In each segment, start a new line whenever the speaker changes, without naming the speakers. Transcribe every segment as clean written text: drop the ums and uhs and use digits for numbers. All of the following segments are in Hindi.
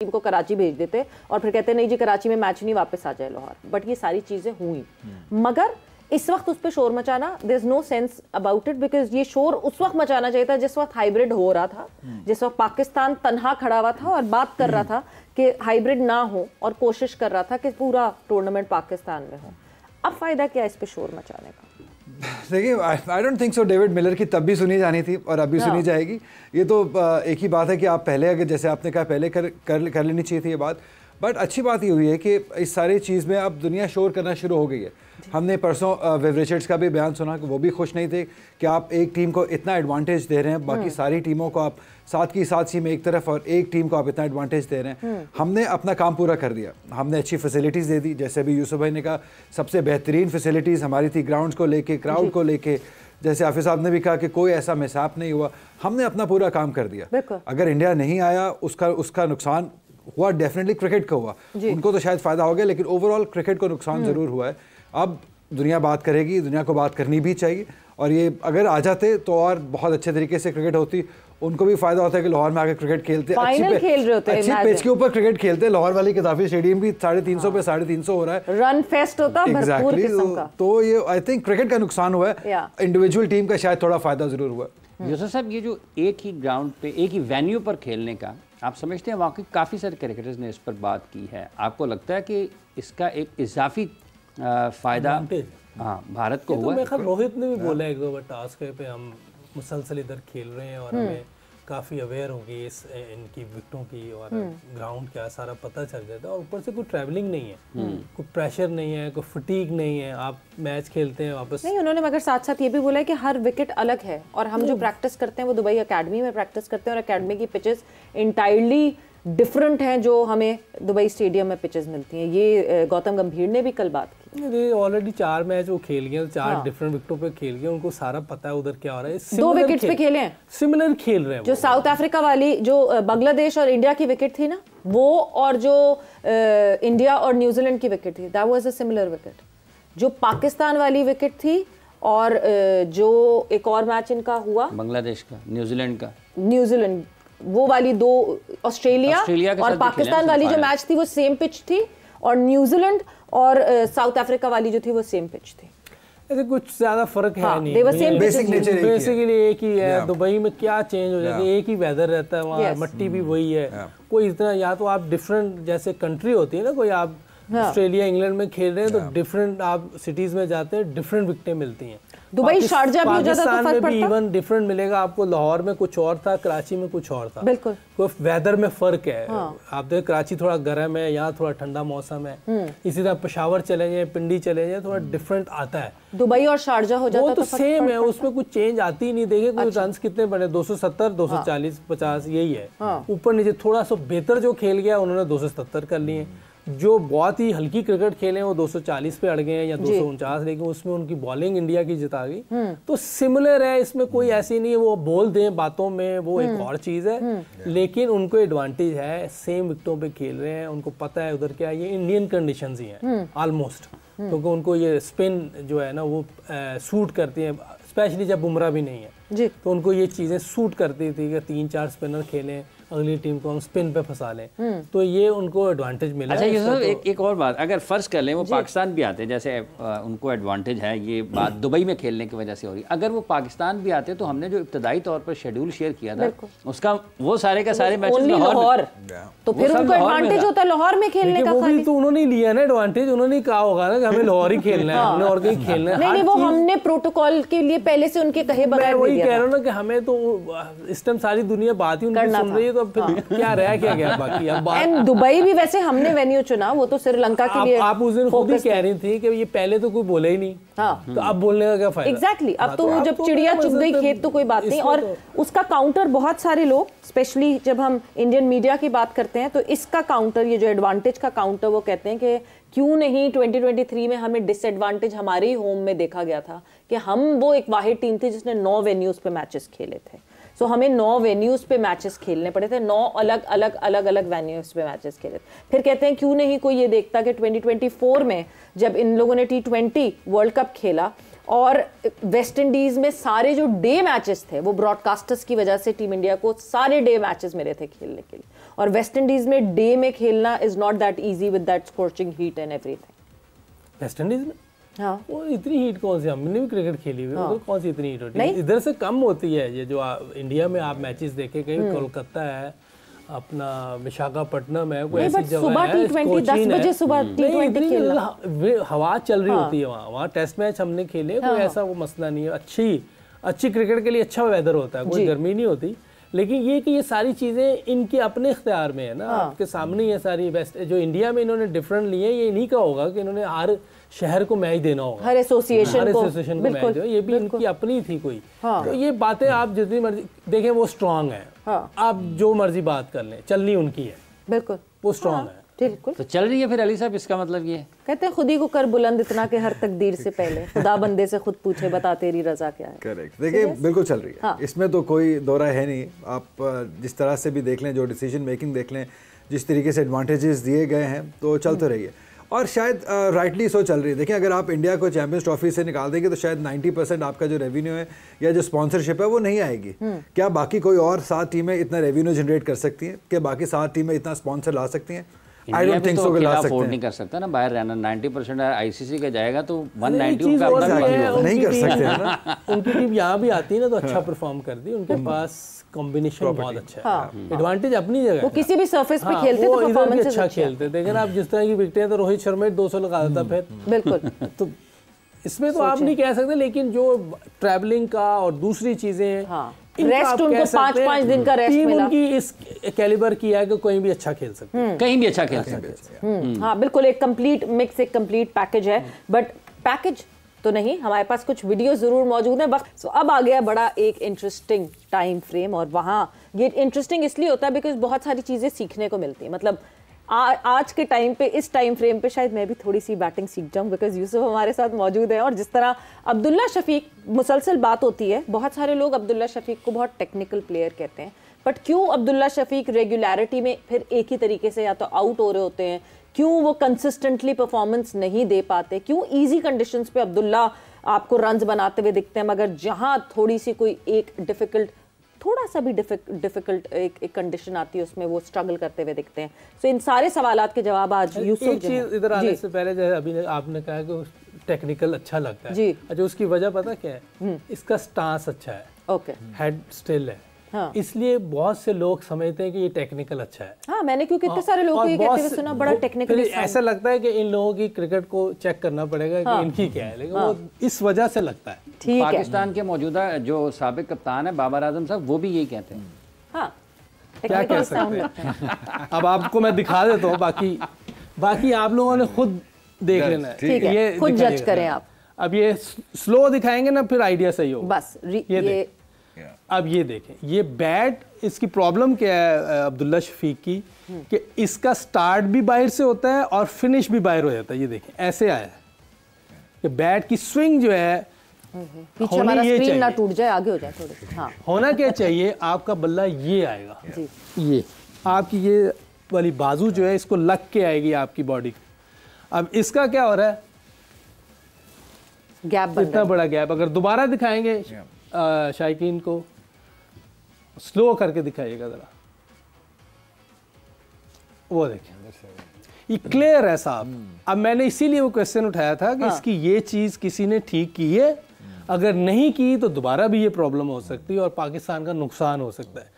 टीम को कराची भेज देते और फिर कहते नहीं जी कराची में मैच नहीं, वापस आ जाए लाहौर। बट ये सारी चीजें हुई, मगर इस वक्त उस पर शोर मचाना, there is no sense about it, because ये शोर उस वक्त मचाना चाहिए था जिस वक्त हाइब्रिड हो रहा था, जिस वक्त पाकिस्तान तन्हा खड़ा हुआ था और बात कर रहा था कि हाइब्रिड ना हो और कोशिश कर रहा था कि पूरा टूर्नामेंट पाकिस्तान में हो। अब फायदा क्या इस पे शोर मचाने का?
देखिए, I don't think so David Miller की तब भी सुनी जानी थी और अभी सुनी जाएगी। ये तो एक ही बात है कि आप पहले, अगर जैसे आपने कहा पहले कर लेनी चाहिए थी ये बात। बट अच्छी बात ये हुई है कि इस सारी चीज़ में अब दुनिया शोर करना शुरू हो गई है। हमने परसों विव रिचर्ड्स का भी बयान सुना कि वो भी खुश नहीं थे कि आप एक टीम को इतना एडवांटेज दे रहे हैं, बाकी सारी टीमों को आप साथ की साथ सी में एक तरफ और एक टीम को आप इतना एडवांटेज दे रहे हैं। हमने अपना काम पूरा कर दिया, हमने अच्छी फैसिलिटीज़ दे दी। जैसे अभी यूसुफ भाई ने कहा, सबसे बेहतरीन फैसिलिटीज़ हमारी थी, ग्राउंड्स को लेके, क्राउड को लेके। जैसे हाफिज साहब ने भी कहा कि कोई ऐसा मिसाप नहीं हुआ, हमने अपना पूरा काम कर दिया। अगर इंडिया नहीं आया उसका नुकसान हुआ, डेफिनेटली क्रिकेट का हुआ, उनको तो शायद फ़ायदा हो गया, लेकिन ओवरऑल क्रिकेट को नुकसान ज़रूर हुआ है। अब दुनिया बात करेगी, दुनिया को बात करनी भी चाहिए, और ये अगर आ जाते तो और बहुत अच्छे तरीके से क्रिकेट होती। उनको भी फायदा होता है कि लाहौर में आकर क्रिकेट खेलते, अच्छी पिच के ऊपर क्रिकेट खेलते। लाहौर वाली कदाफी स्टेडियम भी 350 पे 350 हो रहा है,
रन फेस्ट होता है भरपूर किस्म का।
तो ये आई थिंक क्रिकेट का नुकसान हुआ है, इंडिविजुअल टीम का शायद थोड़ा फायदा जरूर हुआ।
यूसुफ साहब, ये जो एक ही ग्राउंड पे एक ही वेन्यू पर खेलने का आप समझते हैं, वाकई काफ़ी सारे क्रिकेटर्स ने इस पर बात की है, आपको लगता है कि इसका एक इजाफी फ़ायदा भारत को हुआ?
तो रोहित ने भी बोला एक दो बार टास्क पे हम मुसलसल इधर खेल रहे हैं और हमें काफ़ी अवेयर होगी इनकी विकेटों की और ग्राउंड क्या सारा पता चल जाता है। और ऊपर से कोई ट्रैवलिंग नहीं है, कोई प्रेशर नहीं है, कोई फटीग नहीं है, आप मैच खेलते हैं वापस
नहीं। उन्होंने मगर साथ साथ ये भी बोला है कि हर विकेट अलग है और हम जो प्रैक्टिस करते हैं वो दुबई अकेडमी में प्रैक्टिस करते हैं और अकेडमी की पिचेस इंटायरली डिफरेंट हैं जो हमें दुबई स्टेडियम में पिचेस मिलती हैं। ये गौतम गंभीर ने भी कल बात की।
ऑलरेडी 4 मैच वो खेल गए, 4 डिफरेंट विकेटों पे खेल गए, उनको सारा पता है उधर क्या हो रहा है।
2 विकेट्स पे खेले हैं,
सिमिलर खेल रहे हैं।
जो साउथ अफ्रीका वाली, जो बांग्लादेश और इंडिया की विकेट थी ना वो, और जो इंडिया और न्यूजीलैंड की विकेट थी, that was a similar wicket. जो पाकिस्तान वाली विकेट थी और जो एक और मैच इनका हुआ
बांग्लादेश का,
न्यूजीलैंड वो वाली 2, ऑस्ट्रेलिया और पाकिस्तान वाली जो मैच थी वो सेम पिच थी, और न्यूजीलैंड और साउथ अफ्रीका वाली जो थी वो सेम पिच थी।
ऐसे कुछ ज्यादा फर्क है नहीं, बेसिकली एक ही है। दुबई में क्या चेंज हो जाता है, एक ही वेदर रहता है वहाँ, मट्टी भी वही है। कोई इतना, या तो आप डिफरेंट जैसे कंट्री होती है ना, कोई आप ऑस्ट्रेलिया इंग्लैंड में खेल रहे हैं तो डिफरेंट आप सिटीज में जाते हैं, डिफरेंट विकेटें मिलती हैं।
दुबई शारजा भी हो जाता तो फर्क पड़ता,
इवन डिफरेंट मिलेगा आपको। लाहौर में कुछ और था, कराची में कुछ और था,
बिल्कुल
कोई वेदर में फर्क है। आप देखो कराची थोड़ा गर्म है, यहाँ थोड़ा ठंडा मौसम है। इसी तरह पेशावर चले जाए, पिंडी चले जाए, थोड़ा डिफरेंट आता है।
दुबई और शारजा हो जाता
तो सेम है, उसमें कुछ चेंज आती ही नहीं। देखिए कोई रन्स कितने बने, 270, 240, 50 यही है। ऊपर नीचे थोड़ा सा बेहतर जो खेल गया उन्होंने 277 कर लिए। जो बहुत ही हल्की क्रिकेट खेले वो 240 पे अड़ गए हैं या 249, लेकिन उसमें उनकी बॉलिंग इंडिया की जिता गई। तो सिमिलर है, इसमें कोई ऐसी नहीं है वो बोल दें बातों में, वो एक और चीज़ है। लेकिन उनको एडवांटेज है, सेम विकेटों पे खेल रहे हैं, उनको पता है उधर क्या है। ये इंडियन कंडीशंस ही हैं ऑलमोस्ट, क्योंकि उनको ये स्पिन जो है ना वो सूट करती है, स्पेशली जब बुमराह भी नहीं है तो उनको ये चीज़ें सूट करती थी कि 3-4 स्पिनर खेलें, अगली टीम को हम स्पिन पे फंसा लें, तो ये उनको एडवांटेज मिला।
अच्छा ये तो एक और बात, अगर फर्ज कर लें वो पाकिस्तान भी आते, जैसे उनको एडवांटेज है, ये बात दुबई में खेलने की वजह से हो रही, अगर वो पाकिस्तान भी आते तो हमने जो इब्तदाई तौर पर शेड्यूल शेयर किया था उसका वो सारे का सारे मैच
लाहौर, तो फिर उनको एडवांटेज होता है लाहौर में खेलने का।
वो भी तो उन्होंने लिया ना एडवांटेज, उन्होंने कहा होगा ना कि हमें लाहौर ही खेलना है, हमने और कहीं खेलना है।
नहीं, वो हमने प्रोटोकॉल के लिए पहले से उनके कहे बगैर
वही कह रहा हूँ ना कि हमें तो इस टाइम सारी दुनिया बात ही उनकी सुन रही है, तो फिर क्या रह क्या गया बाकी। अब
दुबई भी वैसे हमने वेन्यू चुना, वो तो श्रीलंका के लिए।
आप उस दिन खुद ही कह रही थी कि ये पहले तो कोई बोला ही नहीं, तो अब बोलने का क्या फायदा।
एग्जैक्टली, अब तो जब चिड़िया चुग गई खेत तो कोई बात नहीं। और उसका काउंटर बहुत सारे लोग, स्पेशली जब हम इंडियन मीडिया की बात करते हैं तो इसका काउंटर, ये जो एडवांटेज का काउंटर, वो कहते हैं कि क्यों नहीं 2023 में हमें डिसएडवांटेज हमारे ही होम में देखा गया था कि हम वो एक वाहिद टीम थी जिसने 9 वेन्यूज पे मैचेस खेले थे। सो हमें 9 वेन्यूज पे मैचेस खेलने पड़े थे, 9 अलग वेन्यूज पे मैचेस खेले थे। फिर कहते हैं क्यों नहीं कोई ये देखता कि 2024 में जब इन लोगों ने T20 वर्ल्ड कप खेला और वेस्ट इंडीज में सारे जो डे मैचेस थे वो ब्रॉडकास्टर्स की वजह से टीम इंडिया को सारे डे मैचेस मिले थे खेलने के लिए, और वेस्ट इंडीज में डे में खेलना is not that easy with that scorching heat and everything.
West Indies में
हाँ,
वो इतनी हीट कौन सी, हमने भी क्रिकेट खेली हुई है, कौन सी इतनी हीट होती है, इधर से कम होती है। ये जो इंडिया में आप मैचेस देखे, कहीं कोलकाता है, अपना विशाखापट्टनम है, कोई ऐसी जगह है,
T20 10 बजे सुबह T20 खेलना,
हवा चल रही होती है वहाँ टेस्ट मैच हमने खेले, कोई ऐसा वो मसला नहीं है। अच्छी क्रिकेट के लिए अच्छा वेदर होता है, कोई गर्मी नहीं होती। लेकिन ये कि ये सारी चीजें इनके अपने इख्तियार में है ना, आपके सामने ये सारी बेस्ट जो इंडिया में इन्होंने डिफरेंट लिए, ये नहीं का होगा कि इन्होंने हर शहर को मैच देना होगा,
हर एसोसिएशन को
मैच दो, ये भी इनकी अपनी थी कोई। तो ये बातें आप जितनी मर्जी देखें, वो स्ट्रांग है, आप जो मर्जी बात कर लें, चलनी उनकी है,
बिल्कुल
वो स्ट्रांग है,
बिल्कुल।
तो चल रही है फिर अली साहब, इसका मतलब ये
कहते हैं खुद ही को कर बुलंद इतना कि हर तकदीर से पहले खुदा बंदे से खुद पूछे बता तेरी रजा क्या है।
करेक्ट, देखिए बिल्कुल चल रही है, इसमें तो कोई दो राय है नहीं। आप जिस तरह से भी देख लें, जो डिसीजन मेकिंग देख लें, जिस तरीके से एडवांटेजेस दिए गए हैं, तो चल तो रही है, और शायद राइटली सो चल रही है। देखिए, अगर आप इंडिया को चैंपियंस ट्रॉफी से निकाल देंगे तो शायद 90% आपका जो रेवेन्यू है या जो स्पॉन्सरशिप है वो नहीं आएगी। क्या बाकी कोई और 7 टीमें इतना रेवेन्यू जनरेट कर सकती हैं? क्या बाकी 7 टीमें इतना स्पॉन्सर ला सकती हैं? आई डोंट थिंक सो कि ला सकते हैं।
नहीं कर सकता ना बाहर रहना, 90% आईसीसी का जाएगा तो 190 का अपना
नहीं कर सकते हैं ना।
उनकी टीम यहाँ भी आती है ना तो अच्छा परफॉर्म करती है, उनके पास कॉम्बिनेशन बहुत अच्छा है, एडवांटेज अपनी जगह।
वो किसी भी सरफेस पे खेलते तो परफॉर्मेंस
अच्छा खेलते, लेकिन आप जिस तरह की विकेटें हैं तो रोहित शर्मा 200 लगा देता फिर,
बिल्कुल।
तो इसमें तो आप नहीं कह सकते, लेकिन जो ट्रैवलिंग का और दूसरी चीजें,
रेस्ट उनको 5-5 दिन का रेस्ट
टीम
मिला,
उनकी इस कैलिबर की है कि कोई भी अच्छा खेल सकते हैं,
कहीं भी अच्छा खेल सकते हैं।
हाँ बिल्कुल, एक कंप्लीट मिक्स, एक कंप्लीट पैकेज है। बट पैकेज तो नहीं, हमारे पास कुछ वीडियो जरूर मौजूद है। सो अब आ गया बड़ा एक इंटरेस्टिंग टाइम फ्रेम, और वहाँ ये इंटरेस्टिंग इसलिए होता है बिकॉज बहुत सारी चीज़ें सीखने को मिलती है। मतलब आज के टाइम पे, इस टाइम फ्रेम पे शायद मैं भी थोड़ी सी बैटिंग सीख जाऊं बिकॉज यूसुफ हमारे साथ मौजूद है। और जिस तरह अब्दुल्ला शफीक, मुसलसल बात होती है, बहुत सारे लोग अब्दुल्ला शफीक को बहुत टेक्निकल प्लेयर कहते हैं, बट क्यों अब्दुल्ला शफीक रेगुलरिटी में फिर एक ही तरीके से या तो आउट हो रहे होते हैं, क्यों वो कंसिस्टेंटली परफॉर्मेंस नहीं दे पाते, क्यों ईजी कंडीशंस पे अब्दुल्ला आपको रन्स बनाते हुए दिखते हैं, मगर जहां थोड़ी सी कोई एक डिफिकल्ट, थोड़ा सा भी डिफिकल्ट एक कंडीशन आती है उसमें वो स्ट्रगल करते हुए दिखते हैं। सो इन सारे सवालात के जवाब आज यूसुफ
एक चीज इधर आने से पहले, जैसे अभी आपने कहा कि टेक्निकल अच्छा लगता है
जी,
अच्छा, उसकी वजह पता क्या है? इसका स्टांस अच्छा है,
ओके,
हेड स्टिल है, इसलिए बहुत से लोग समझते हैं कि ये टेक्निकल अच्छा है।
हाँ, मैंने क्योंकि इतने सारे लोग ये कहते हुए सुना बड़ा टेक्निकल,
ऐसा लगता है कि इन लोगों की क्रिकेट को चेक करना पड़ेगा कि इनकी क्या है, लेकिन वो इस वजह से लगता है।
ठीक है,
पाकिस्तान के मौजूदा जो साबिक कप्तान है बाबर आजम साहब, वो भी यही कहते हैं।
हाँ,
क्या कह सकते हैं? अब आपको मैं दिखा देता हूँ, बाकी आप लोगों ने खुद देख लेना है,
ठीक है,
ये
खुद जज करें आप।
अब ये स्लो दिखाएंगे ना, फिर आइडिया सही होगा।
बस ये
अब ये देखें, ये बैट, इसकी प्रॉब्लम क्या है अब्दुल्ला शफीक की, कि इसका स्टार्ट भी बाहर से होता है और फिनिश भी बाहर हो जाता है। ये देखें, ऐसे आया है कि बैट की स्विंग जो है,
पीछे हमारा स्क्रीन ना टूट जाए, आगे हो जाए थोड़े से। हाँ,
होना क्या चाहिए, आपका बल्ला ये आएगा
जी,
ये आपकी ये वाली बाजू जो है, इसको लग के आएगी आपकी बॉडी। अब इसका क्या हो रहा है,
गैप बन
इतना बड़ा गैप। अगर दोबारा दिखाएंगे शायकीन को, स्लो करके दिखाइएगा जरा, वो देखिए, ये क्लियर है साहब। अब मैंने इसीलिए वो क्वेश्चन उठाया था कि इसकी ये चीज किसी ने ठीक की है, अगर नहीं की तो दोबारा भी ये प्रॉब्लम हो सकती है और पाकिस्तान का नुकसान हो सकता है।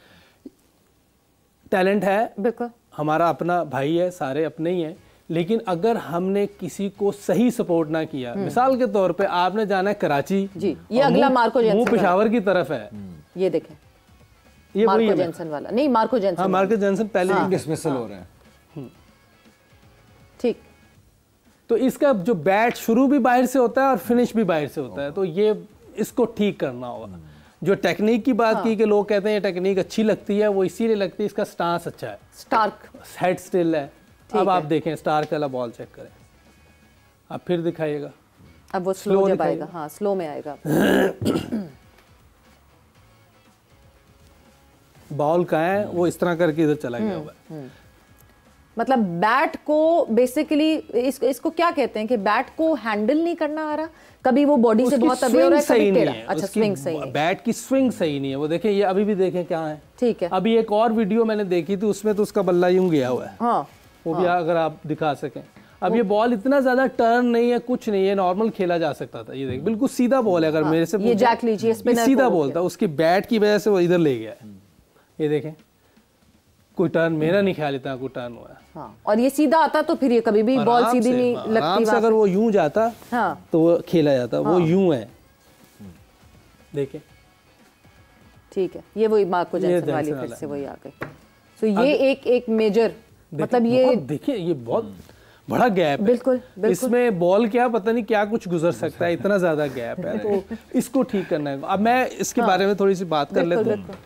टैलेंट है,
बिल्कुल
हमारा अपना भाई है, सारे अपने ही हैं, लेकिन अगर हमने किसी को सही सपोर्ट ना किया, मिसाल के तौर पे आपने जाना है कराची
जी, ये अगला मार्को जेनसन,
मुंह पेशावर की तरफ है,
ये देखें,
ये
मार्को जेनसन वाला नहीं, मार्को जेनसन,
हाँ, मार्को जेनसन पहले
डिसमिसल हो रहे हैं,
ठीक।
तो इसका जो बैट शुरू भी बाहर से होता है और फिनिश भी बाहर से होता है, तो ये इसको ठीक करना होगा। जो टेक्निक की बात की कि लोग कहते हैं ये टेक्निक अच्छी लगती है, वो इसीलिए लगती है इसका स्टांस अच्छा है,
स्टार्क
हेड स्टिल है। अब आप देखें, स्टार्क वाला बॉल चेक करें, अब फिर दिखाइएगा,
अब वो स्लो जब आएगा, हाँ स्लो में आएगा,
बॉल कहाँ है, वो इस तरह करके इधर चला गया हुआ है।
मतलब बैट को बेसिकली इसको क्या कहते हैं कि बैट को हैंडल नहीं करना आ रहा, कभी वो बॉडी से बहुत अवे हो रहा है, कभी टेढ़ा। अच्छा, स्विंग सही है,
बैट की स्विंग सही नहीं है। वो देखें, ये अभी भी देखें क्या है।
ठीक है,
अभी एक और वीडियो मैंने देखी थी, उसमें तो उसका बल्ला यूं गया हुआ है।
हाँ,
वो भी अगर आप दिखा सकें। अब ये बॉल इतना ज्यादा टर्न नहीं है, कुछ नहीं है, नॉर्मल खेला जा सकता था। ये देख, बिल्कुल सीधा बॉल है। अगर मेरे से
ये जैक लीजिए,
सीधा बॉल था, उसकी बैट की वजह से वो इधर ले गया है। ये देखें, कोई टर्न, मेरा नहीं ख्याल इतना कोई टर्न हुआ है।
हाँ, और ये सीधा आता तो फिर ये कभी भी बॉल सीधी नहीं लगती।
आराम से अगर वो यूं जाता तो वो खेला जाता। वो यूं है, देखिए।
ठीक है, ये वही मार्को जैनसन वाली फिर से वही आ गई। तो ये एक मेजर, मतलब ये
देखिए, ये बहुत बड़ा गैप है।
बिल्कुल,
इसमें बॉल क्या पता नहीं क्या कुछ गुजर सकता है, इतना ज्यादा गैप है। तो इसको ठीक करना है। अब मैं इसके बारे में थोड़ी सी बात कर लेता हूँ।